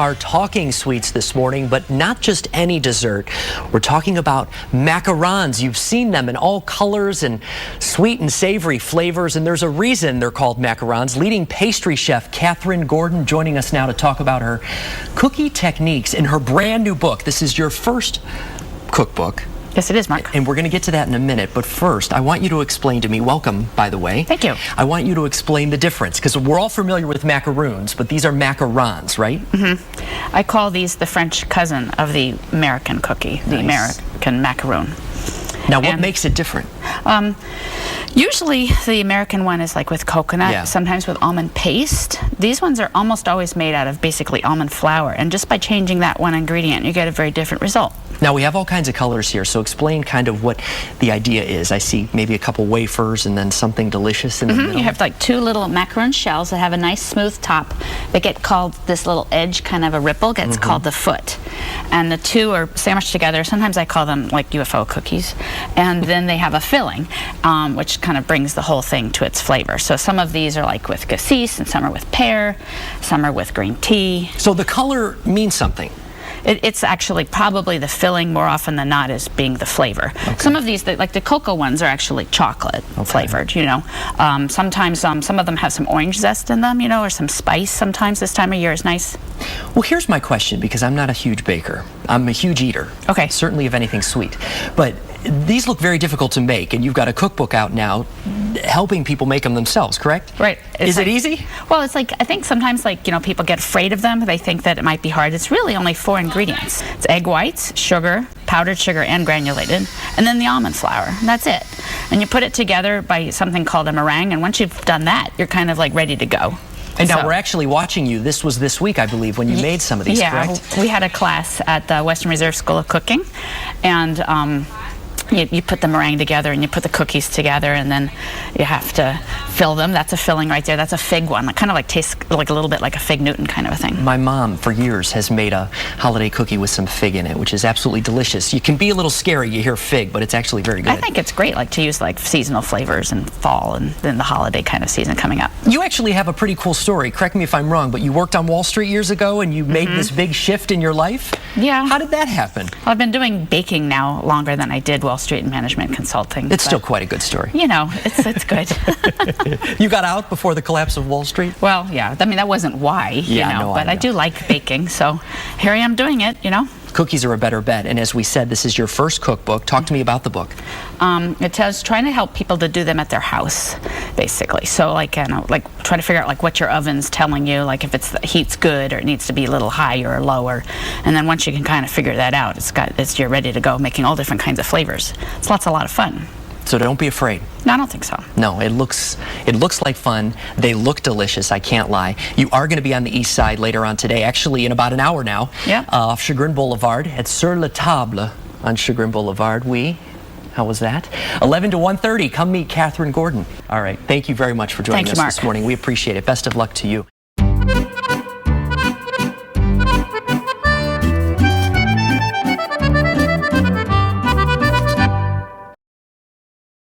are talking sweets this morning, but not just any dessert. We're talking about macarons. You've seen them in all colors and sweet and savory flavors, and there's a reason they're called macarons. Leading pastry chef Catherine Gordon joining us now to talk about her cookie techniques in her brand new book. This is your first cookbook. Yes, it is, Mark. And we're going to get to that in a minute. But first, I want you to explain to me, welcome, by the way. Thank you. I want you to explain the difference, because we're all familiar with macaroons, but these are macarons, right? Mm-hmm. I call these the French cousin of the American cookie, the American macaroon. Now, what makes it different? Usually the American one is like with coconut, sometimes with almond paste. These ones are almost always made out of basically almond flour, and just by changing that one ingredient, you get a very different result. Now, we have all kinds of colors here, so explain kind of what the idea is. I see maybe a couple wafers and then something delicious in the middle. You have like two little macaron shells that have a nice smooth top. They get called, this little edge, kind of a ripple, gets called the foot. And the two are sandwiched together. Sometimes I call them like UFO cookies. And then they have a filling, which kind of brings the whole thing to its flavor. So some of these are like with cassis, and some are with pear, some are with green tea. So the color means something. It's actually probably the filling more often than not as being the flavor. Some of these, like the cocoa ones, are actually chocolate flavored, you know. Sometimes some of them have some orange zest in them, you know, or some spice sometimes this time of year is nice. Well, here's my question, because I'm not a huge baker. I'm a huge eater. Okay. Certainly of anything sweet. But these look very difficult to make, and you've got a cookbook out now helping people make them themselves, correct? Right. Is it easy? Well, it's like, I think sometimes, like, you know, people get afraid of them. They think that it might be hard. It's really only 4 ingredients. It's egg whites, sugar, powdered sugar and granulated, and then the almond flour. And that's it. And you put it together by something called a meringue, and once you've done that, you're kind of like ready to go. And now we're actually watching you. This was this week, I believe, when you made some of these, correct? Yeah, we had a class at the Western Reserve School of Cooking, and you put the meringue together and you put the cookies together, and then you have to fill them. That's a filling right there. That's a fig one. It kind of like tastes like a little bit like a fig Newton kind of a thing. My mom, for years, has made a holiday cookie with some fig in it, which is absolutely delicious. You can be a little scary, you hear fig, but it's actually very good. I think it's great, like, to use like seasonal flavors in fall and then the holiday kind of season coming up. You actually have a pretty cool story. Correct me if I'm wrong, but you worked on Wall Street years ago and you made this big shift in your life? Yeah. How did that happen? Well, I've been doing baking now longer than I did Wall Street and management consulting. It's still quite a good story. You know, it's good. You got out before the collapse of Wall Street? Well, yeah. I mean, that wasn't why, you know, but I do like baking, so here I am doing it, you know. Cookies are a better bet, and as we said, this is your first cookbook. Talk to me about the book. It says trying to help people to do them at their house, basically. So, like, you know, like try to figure out like what your oven's telling you, like if it's the heat's good or it needs to be a little higher or lower, and then once you can kind of figure that out, you're ready to go, making all different kinds of flavors. It's a lot of fun. So don't be afraid. No, I don't think so. No, it looks like fun. They look delicious, I can't lie. You are going to be on the east side later on today, actually in about an hour now, off Chagrin Boulevard at Sur la Table on Chagrin Boulevard. How was that? 11 to 1:30, come meet Catherine Gordon. All right, thank you very much for joining us this morning. We appreciate it. Best of luck to you.